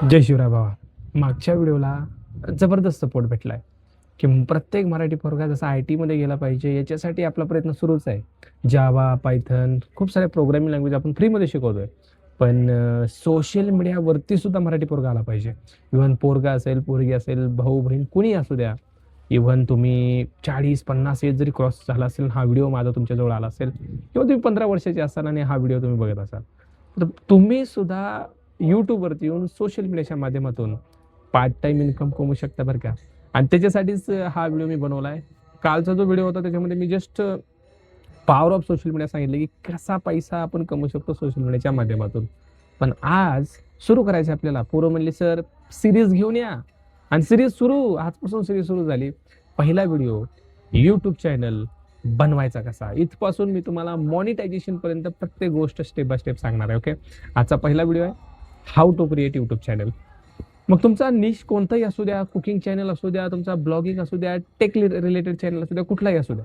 जय शिवराय बाबा. मागच्या व्हिडिओला जबरदस्त सपोर्ट भेटलाय की प्रत्येक मराठी पोरगा जसा IT मध्ये गेला पाहिजे याच्यासाठी आपला प्रयत्न सुरूच आहे. जावा, पायथन खूप सारे प्रोग्रामिंग लँग्वेज आपण फ्रीमध्ये शिकवतोय. पण सोशल मीडियावरती सुद्धा मराठी पोरगा आला पाहिजे. इव्हन पोरगा असेल, पोरगी असेल, भाऊ-बहीण कुणीही असू द्या. इव्हन तुम्ही 40-50 एज जरी क्रॉस झाला असेल, हा व्हिडिओ माझा तुमच्याजवळ आला असेल किंवा तुम्ही 15 वर्षाचे असाल आणि हा व्हिडिओ तुम्ही बघत असाल, तर तुम्ही सुद्धा YouTubeवरती येऊन सोशल मीडियाच्या माध्यमातून पार्ट टाइम इन्कम कमवू शकता बरं का. आणि त्याच्यासाठीच हा व्हिडिओ मी बनवला आहे. कालचा जो व्हिडिओ होता त्याच्यामध्ये मी just power of social media सांगितलं की कसा पैसा आपण कमवू शकतो सोशल मीडियाच्या माध्यमातून. पण आज सुरू करायचं आपल्याला. पोरं म्हणले, "सर सीरीज घेऊन या." आणि सीरीज सुरू, आजपासून सीरीज सुरू झाली. पहिला व्हिडिओ YouTube चॅनल बनवायचा कसा, इथपासून मी तुम्हाला मॉनिटायझेशन पर्यंत प्रत्येक गोष्ट स्टेप बाय स्टेप सांगणार आहे. ओके. आजचा पहिला व्हिडिओ आहे how to create YouTube channel. मग तुमचा निश कोणताही असू द्या, कुकिंग चॅनल असू द्या, तुमचा ब्लॉगिंग असू द्या, टेक रिलेटेड चॅनल असू द्या, कुठलाही असू द्या.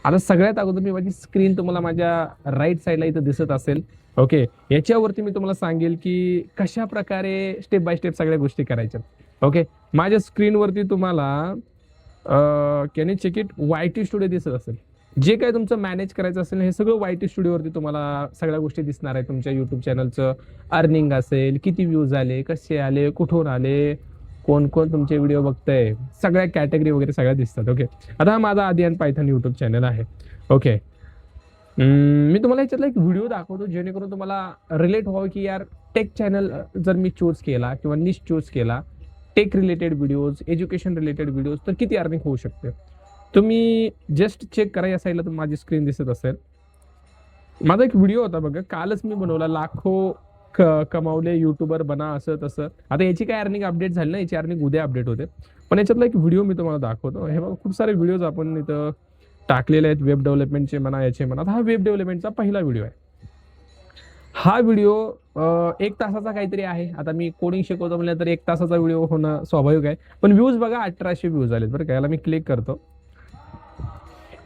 आता सगळ्यात अगोदर मी माझी स्क्रीन तुम्हाला माझ्या राईट साईडला इथं दिसत असेल. ओके. याच्यावरती मी तुम्हाला सांगेल की कशा प्रकारे स्टेप बाय स्टेप सगळ्या गोष्टी करायच्या. ओके. माझ्या स्क्रीनवरती तुम्हाला can you check it YT studio दिसत असेल. जे काही तुमचं मॅनेज करायचं असेल हे सगळं YT स्टुडिओवरती तुम्हाला सगळ्या गोष्टी दिसणार आहेत. तुमच्या YouTube चॅनलचं अर्निंग असेल, किती व्ह्यूज आले, कसे आले, कुठून आले, कोण तुमचे व्हिडिओ बघतंय, सगळ्या कॅटेगरी वगैरे सगळ्या दिसतात. ओके. आता हा माझा आदी आणि पायथन YouTube चॅनल आहे. ओके. मी तुम्हाला याच्यातला एक व्हिडिओ दाखवतो जेणेकरून तुम्हाला रिलेट व्हावं की यार टेक चॅनल जर मी चूज केला किंवा निश चूज केला, tech related videos, education related videos, तर किती अर्निंग होऊ शकते. तुम्ही जस्ट चेक करा, या साईडला माझी स्क्रीन दिसत असेल. माझा एक व्हिडिओ होता बघा, कालच मी बनवला, लाखो कमावले युट्यूबर बना असं तसं. आता याची काय अर्निंग अपडेट झाली ना, याची अर्निंग उद्या अपडेट होते. पण याच्यातला एक व्हिडिओ मी तुम्हाला दाखवतो. हे बघा, खूप सारे व्हिडिओज आपण इथं टाकलेले आहेत, वेब डेव्हलपमेंटचे म्हणा, याचे म्हणा. आता हा वेब डेव्हलपमेंटचा पहिला व्हिडिओ आहे. हा व्हिडिओ 1 तासाचा काहीतरी आहे. आता मी कोडिंग शिकवतो म्हणलं तर 1 तासाचा व्हिडिओ होणं स्वाभाविक आहे. पण व्ह्यूज बघा 1800 व्ह्यूज आलेत बरं का. याला मी क्लिक करतो.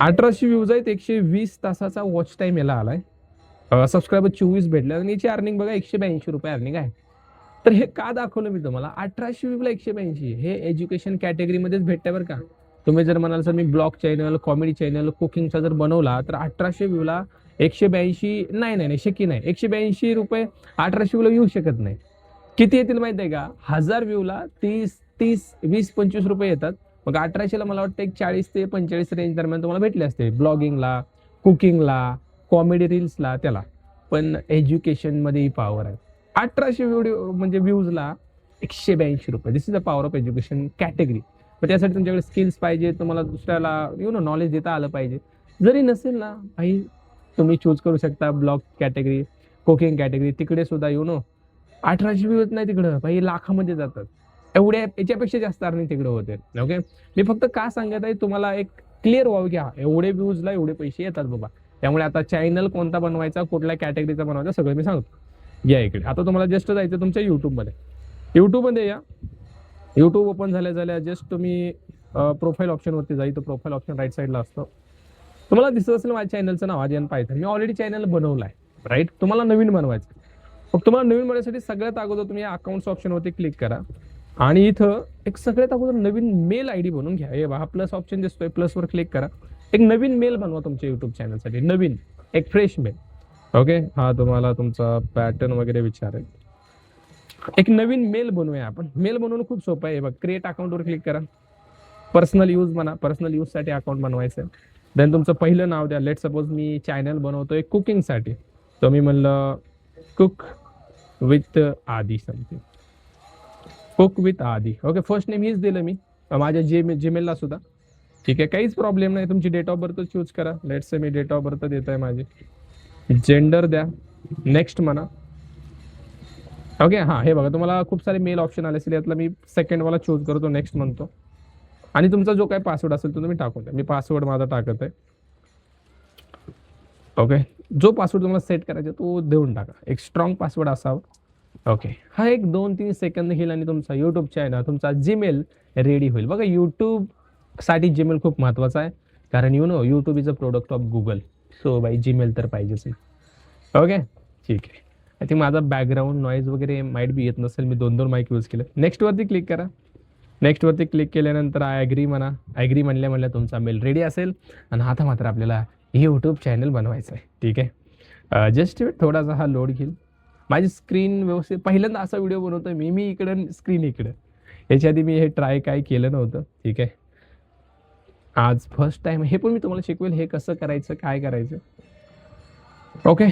1800 व्ह्यूज आहेत. 120 तासाचा वॉच टाइम याला आलाय. सबस्क्रायबर 24 भेटले आणि याची अर्निंग बघा ₹182 अर्निंग आहे. तर हे का दाखवलं मी तुम्हाला, 1800 व्ह्यूला 182 हे एज्युकेशन कॅटेगरीमध्येच भेटतंय बरं का. तुम्ही जर म्हणाल सर मी ब्लॉग चॅनल, कॉमेडी चॅनल, कुकिंगचा जर बनवला तर 1800 व्ह्यूला 182 नाही शक्य नाही. ₹182 1800 व्ह्यूला येऊ शकत नाही. किती येतील माहिती आहे का, 1000 व्ह्यूला 30, 20-25 रुपये येतात. मग 1800ला मला वाटतं एक 40 ते 45 रेंज दरम्यान तुम्हाला भेटले असते ब्लॉगिंगला, कुकिंगला, कॉमेडी रील्सला, त्याला. पण एज्युकेशनमध्ये ही पॉवर आहे. 1800 व्हिडिओ म्हणजे व्ह्यूजला ₹182. This is the power of education category. मग त्यासाठी तुमच्याकडे स्किल्स पाहिजे, तुम्हाला दुसऱ्याला नॉलेज देता आलं पाहिजे. जरी नसेल ना भाई, तुम्ही चूज करू शकता ब्लॉग कॅटेगरी, कुकिंग कॅटेगरी. तिकडे सुद्धा 1800 व्ह्यूज नाही, तिकडं भाई लाखामध्ये जातात. एवढ्या याच्यापेक्षा जास्त अर्निंग तिकडे होते. ओके. मी फक्त का सांगत आहे तुम्हाला एक क्लिअर व्हावं की हा एवढे व्ह्यूजला एवढे पैसे येतात बाबा. त्यामुळे आता चॅनल कोणता बनवायचा, कुठल्या कॅटेगरीचा बनवायचा, सगळं मी सांगतो. या इकडे. आता तुम्हाला जस्ट जायचं तुमच्या युट्यूबमध्ये. युट्यूबमध्ये या. युट्यूब ओपन झाल्या जस्ट तुम्ही प्रोफाईल ऑप्शनवरती जा. इथं प्रोफाईल ऑप्शन राईट साईडला असतो. तुम्हाला दिसत असेल माझ्या चॅनलचं नाव आदी आणि पायथन. मी ऑलरेडी चॅनल बनवलं आहे, राईट. तुम्हाला नवीन बनवायचं. मग तुम्हाला नवीन बनवण्यासाठी सगळ्यात अगोदर तुम्ही अकाउंट्स ऑप्शनवरती क्लिक करा आणि इथं एक सगळ्यात अगोदर नवीन मेल ID बनवून घ्या. हे पहा प्लस ऑप्शन दिसतोय, प्लसवर क्लिक करा. एक नवीन मेल बनवा तुमच्या युट्यूब चॅनलसाठी, नवीन एक फ्रेश मेल. ओके. हा तुम्हाला तुमचा पॅटर्न वगैरे विचारेल. एक नवीन मेल बनवूया आपण. मेल बनवणं खूप सोपं आहे. बघ, क्रिएट अकाउंटवर क्लिक करा. पर्सनल यूज म्हणा, पर्सनल यूजसाठी अकाउंट बनवायचं. देन तुमचं पहिलं नाव द्या. लेट सपोज मी चॅनल बनवतोय कुकिंगसाठी, तर मी म्हणलं कुक विथ आदी something, cook with Aadi. Okay. First name हीच दिलं मी माझ्या जीमेलला सुद्धा. ठीक आहे, काहीच प्रॉब्लेम नाही. तुमची डेट ऑफ बर्थ चूज करा. लेट्स से मी डेट ऑफ बर्थ देत आहे माझी. जेंडर द्या. नेक्स्ट म्हणा. ओके. हां, हे बघा तुम्हाला खूप सारे मेल ऑप्शन आले असेल, यातला मी सेकंडवाला चूज करतो, नेक्स्ट म्हणतो. आणि तुमचा जो काही पासवर्ड असेल तो तुम्ही टाकून द्या. मी पासवर्ड माझा टाकत आहे. ओके. जो पासवर्ड तुम्हाला सेट करायचा तो देऊन टाका. एक स्ट्रॉंग पासवर्ड असावा. ओके. हा एक 2-3 सेकंद घेईल आणि तुमचा यूट्यूब चॅनल, तुमचा जीमेल रेडी होईल. बघा, यूट्यूबसाठी जीमेल खूप महत्त्वाचा आहे. कारण YouTube is a product of Google. So by Gmail तर पाहिजेच. ओके. ठीक आहे. आय थिंक माझा बॅकग्राऊंड नॉईज वगैरे माईट बी येत नसेल, मी 2 माईक यूज केले. नेक्स्टवरती क्लिक करा. नेक्स्टवरती क्लिक केल्यानंतर आय ॲग्री म्हणा. ॲग्री म्हणल्या तुमचा मेल रेडी असेल आणि आता मात्र आपल्याला यूट्यूब चॅनल बनवायचं आहे. ठीक आहे, जस्ट थोडासा हा लोड घेईल. माझी स्क्रीन व्यवस्थित पहिल्यांदा असा व्हिडिओ बनवतो मी इकडं स्क्रीन इकडं. याच्या आधी मी हे ट्राय काय केलं नव्हतं. ठीक आहे, आज फर्स्ट टाइम हे पण मी तुम्हाला शिकवेल हे कसं करायचं, काय करायचं. ओके,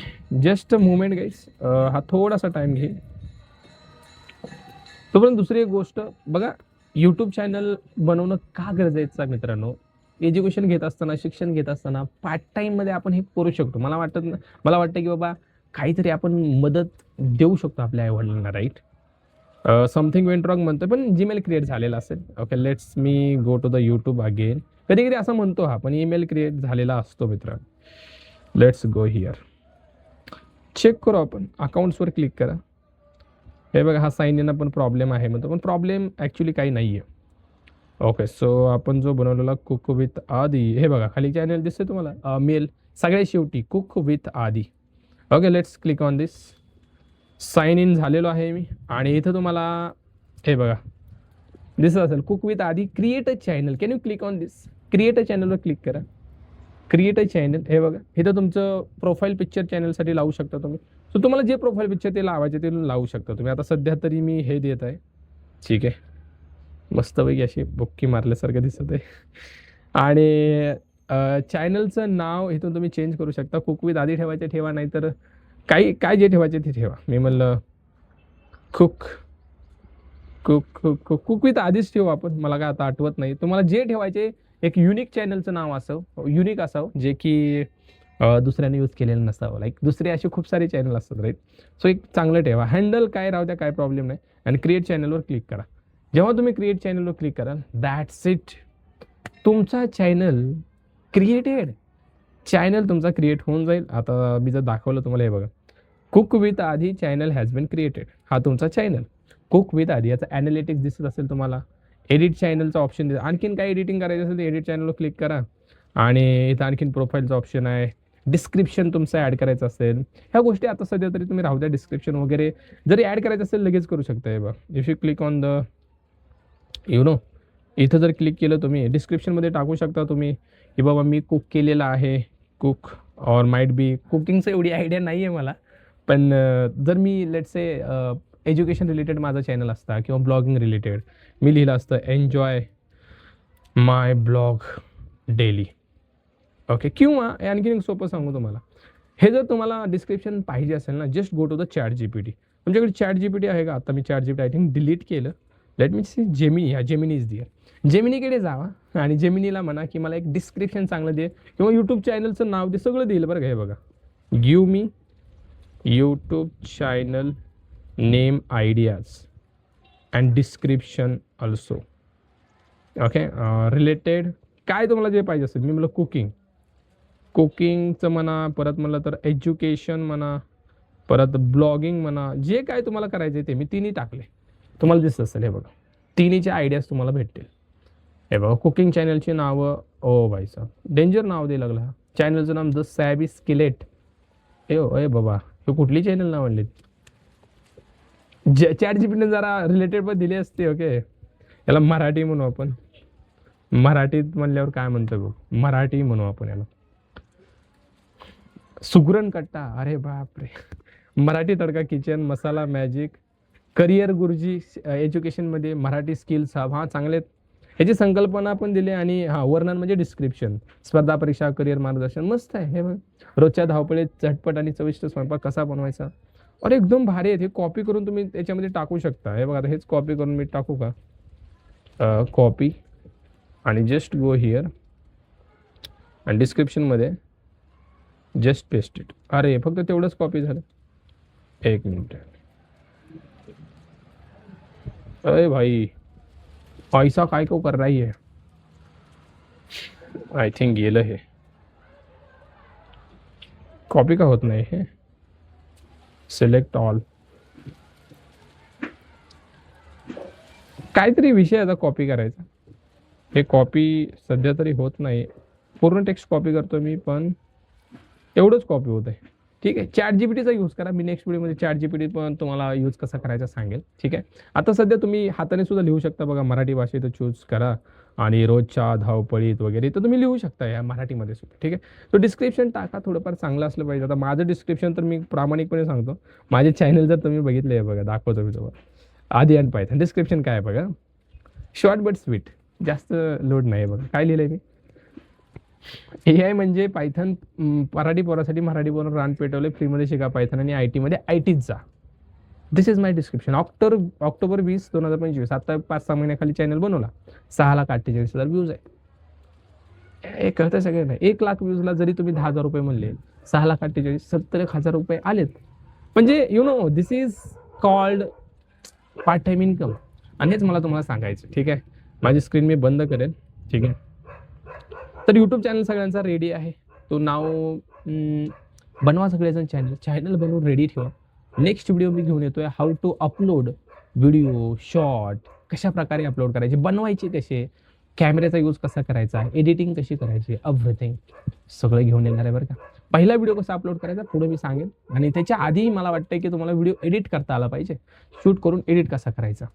जस्ट मुवमेंट गाईस. हा थोडासा टाइम घेईल. तोपर्यंत दुसरी एक गोष्ट बघा, यूट्यूब चॅनल बनवणं का गरजेचं आहे मित्रांनो. एज्युकेशन घेत असताना, शिक्षण घेत असताना पार्ट टाईममध्ये आपण हे करू शकतो. मला वाटतं की बाबा काहीतरी आपण मदत देऊ शकतो आपल्या आईवडिलांना, राईट. समथिंग वेंट रॉंग म्हणतो, पण जीमेल क्रिएट झालेला असेल. Okay, let's me go to the YouTube again. कधी कधी असं म्हणतो हा, पण ईमेल क्रिएट झालेला असतो मित्रांनो. Let's go here. चेक करू आपण. अकाउंट्सवर क्लिक करा. हे बघा, हा साइन इन पण प्रॉब्लेम आहे म्हणतो, पण प्रॉब्लेम ॲक्च्युली काही नाही आहे. ओके, सो आपण जो बनवलेला कुक विथ आदी, हे बघा खाली चॅनल दिसते तुम्हाला, मेल सगळ्यात शेवटी cook with Aadi. Okay, let's click on this. Sign in झालेलो आहे मी आणि इथं तुम्हाला हे बघा दिसत असेल कुक विथ आदी, create a channel. Can you click on this? Create a चॅनलवर क्लिक करा. क्रिएट अ चॅनल, हे बघा इथं तुमचं प्रोफाईल पिक्चर चॅनलसाठी लावू शकता तुम्ही. सो तुम्हाला जे प्रोफाईल पिक्चर ते लावायचे ते लावू शकता तुम्ही. आता सध्या तरी मी हे देत आहे. ठीक आहे, मस्तपैकी अशी बुक्की मारल्यासारखं दिसत आहे. आणि चॅनलचं नाव इथून तुम्ही चेंज करू शकता. कुक विथ आदी ठेवायचे ठेवा, नाही तर काय जे ठेवायचे ते ठेवा. मी म्हणलं कुक विथ आधीच ठेवू आपण. मला काय आता आठवत नाही. तुम्हाला जे ठेवायचे एक युनिक चॅनलचं नाव असावं, युनिक असावं, जे की दुसऱ्याने यूज केलेलं नसावं. लाईक दुसरे असे खूप सारे चॅनल असतात, राईट. सो एक चांगलं ठेवा. हँडल काय राहू द्या, काय प्रॉब्लेम नाही. आणि क्रिएट चॅनलवर क्लिक करा. जेव्हा तुम्ही क्रिएट चॅनलवर क्लिक कराल, दॅट्स इट. तुमचा चॅनल क्रिएटेड. चॅनल तुमचा क्रिएट होऊन जाईल. आता मी जर दाखवलं तुम्हाला, हे बघा कुक विथ आदी चॅनल हॅज बीन क्रिएटेड. हा तुमचा चॅनल कुक विथ आदी. याचा ॲनालिटिक्स दिसत असेल तुम्हाला. एडिट चॅनलचा ऑप्शन दिसत. आणखीन काय एडिटिंग करायचं असेल तर एडिट चॅनलवर क्लिक करा. आणि इथं आणखीन प्रोफाईलचा ऑप्शन आहे. डिस्क्रिप्शन तुमचं ॲड करायचं असेल, ह्या गोष्टी आता सध्या तरी तुम्ही राहू द्या. डिस्क्रिप्शन वगैरे जरी ॲड करायचं असेल लगेच करू शकता. हे बघा, if you click on the इथं जर क्लिक केलं तुम्ही, डिस्क्रिप्शनमध्ये टाकू शकता तुम्ही की बाबा मी कुक केलेलं आहे. कुक ऑर माईट बी, कुकिंगचं एवढी आयडिया नाही आहे मला, पण जर मी लेट्स से एज्युकेशन रिलेटेड माझा चॅनल असता किंवा ब्लॉगिंग रिलेटेड, मी लिहिलं असतं एन्जॉय माय ब्लॉग डेली. ओके, किंवा आणखीन एक सोपं सांगू तुम्हाला, हे जर तुम्हाला डिस्क्रिप्शन पाहिजे असेल ना, just go to the chat GPT. तुमच्याकडे चॅट GPT आहे का? आता मी chat GPT I think delete केलं. Let me see Gemini. ह्या जेमिनी इज दिअर. जेमिनीकडे जावा आणि जेमिनीला म्हणा की मला एक डिस्क्रिप्शन चांगलं दे किंवा यूट्यूब चॅनलचं नाव दे, सगळं देईल बरं का. हे बघा, give me YouTube channel name ideas and description also. Okay, related काय तुम्हाला जे पाहिजे असेल. मी म्हणलं कुकिंगचं म्हणा, परत म्हणलं तर एज्युकेशन म्हणा, परत ब्लॉगिंग म्हणा, जे काय तुम्हाला करायचं आहे ते मी तिन्ही टाकले. तुम्हाला दिसत असेल, हे बघा तिन्हीचे आयडियाज तुम्हाला भेटतील. हे बघा, कुकिंग चॅनलची नावं. ओ भाई साहब, डेंजर नाव दे लागला. चॅनलचं नाव द सॅबी स्किलेट. ए बाबा, हे कुठली चॅनल नाव आणली? चॅट जीपीटीने जरा रिलेटेड पण दिली असते. ओके, याला मराठी म्हणू आपण. मराठीत म्हणल्यावर काय म्हणतो बघ, मराठी म्हणू आपण याला. सुगरण कट्टा. अरे बापरे. मराठी तडका किचन, मसाला मॅजिक, करिअर गुरुजी एज्युकेशनमध्ये मराठी स्किल्स हब. हां, चांगले ह्याची संकल्पना पण दिली. आणि हां, वर्णन म्हणजे डिस्क्रिप्शन, स्पर्धा परीक्षा, करिअर मार्गदर्शन. मस्त आहे. हे बघ, रोजच्या धावपळीत झटपट आणि चविष्ट स्वयंपाक कसा बनवायचा. अरे एकदम भारी आहेत. हे कॉपी करून तुम्ही त्याच्यामध्ये टाकू शकता. हे बघा, आता हेच कॉपी करून मी टाकू का? कॉपी आणि जस्ट गो हिअर आणि डिस्क्रिप्शनमध्ये जस्ट पेस्ट इट. अरे फक्त तेवढंच कॉपी झालं. एक मिनिट. अरे भाई, पैसा काय को कर रही है. आय थिंक गेलं हे. कॉपी का होत नाही हे. Select all. काहीतरी विषय आता कॉपी करायचा. हे कॉपी सध्या तरी होत नाही. पूर्ण टेक्स्ट कॉपी करतो मी, पण एवढंच कॉपी होत आहे. ठीक आहे. ChatGPTचा यूज करा. मी नेक्स्ट व्हिडिओमध्ये ChatGPT पण तुम्हाला यूज कसा करायचा सांगेल. ठीक आहे. आता सध्या तुम्ही हाताने सुद्धा लिहू शकता बघा, मराठी भाषेत चूज करा आणि रोजच्या धावपळीत वगैरे तर तुम्ही लिहू शकता या मराठीमध्ये सुद्धा. ठीक आहे. तो डिस्क्रिप्शन टाका, थोडंफार चांगलं असलं पाहिजे. आता माझं डिस्क्रिप्शन तर मी प्रामाणिकपणे सांगतो, माझे चॅनल जर तुम्ही बघितले आहे बघा, दाखवतो मी तुम्हाला. आदी अँड पायथन डिस्क्रिप्शन काय आहे बघा, शॉर्ट बट स्वीट, जास्त लोड नाही आहे बघा. काय लिहिलंय मी, AI म्हणजे पायथन, मराठी पोरासाठी मराठी पोरांना रान पेटवले, फ्रीमध्ये शिका पायथन आणि IT मध्ये ITत जा. दिस इज माय डिस्क्रिप्शन. ऑक्टोबर 20, 2025. आता 5-6 महिन्याखाली चॅनल बनवला, 6,48,000 व्ह्यूज आहे. हे कळतं सगळ्यांना. 1,00,000 व्ह्यूजला जरी तुम्ही 10,000 रुपये म्हणले, 6,48,000, 70,000 रुपये आलेत. म्हणजे you know this is called part time income. आणि हेच मला तुम्हाला सांगायचं. ठीक आहे. माझी स्क्रीन मी बंद करेन. ठीक आहे. तर यूट्यूब चॅनल सगळ्यांचा रेडी आहे. तो नाव बनवा सगळेजण, चॅनल बनवून रेडी ठेवा. नेक्स्ट व्हिडिओ मी घेऊन येतोय, how to upload video short, कशा प्रकारे अपलोड करायचे, बनवायचे कसे, कॅमेऱ्याचा यूज कसा करायचा, एडिटिंग कशी करायची, एव्हरीथिंग सगळं घेऊन येणार आहे बरं का. पहिला व्हिडिओ कसा अपलोड करायचा पुढे मी सांगेन. आणि त्याच्या आधी मला वाटतं की तुम्हाला व्हिडिओ एडिट करता आला पाहिजे. शूट करून एडिट कसा करायचा,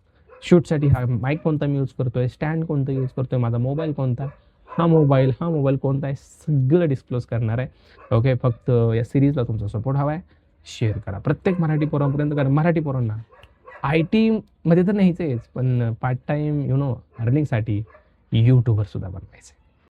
शूटसाठी हा माईक कोणता मी यूज करतोय, स्टँड कोणतं यूज करतोय, माझा मोबाईल कोणता, हा मोबाईल कोणता आहे, सगळं डिस्क्लोज करणार आहे. ओके. फक्त या सिरीजला तुमचा सपोर्ट हवा आहे. शेअर करा प्रत्येक मराठी पोरांपर्यंत. कारण मराठी पोरांना IT मध्ये तर नाहीच आहेच, पण पार्ट टाईम अर्निंगसाठी यूट्यूबर सुद्धा बनवायचं आहे.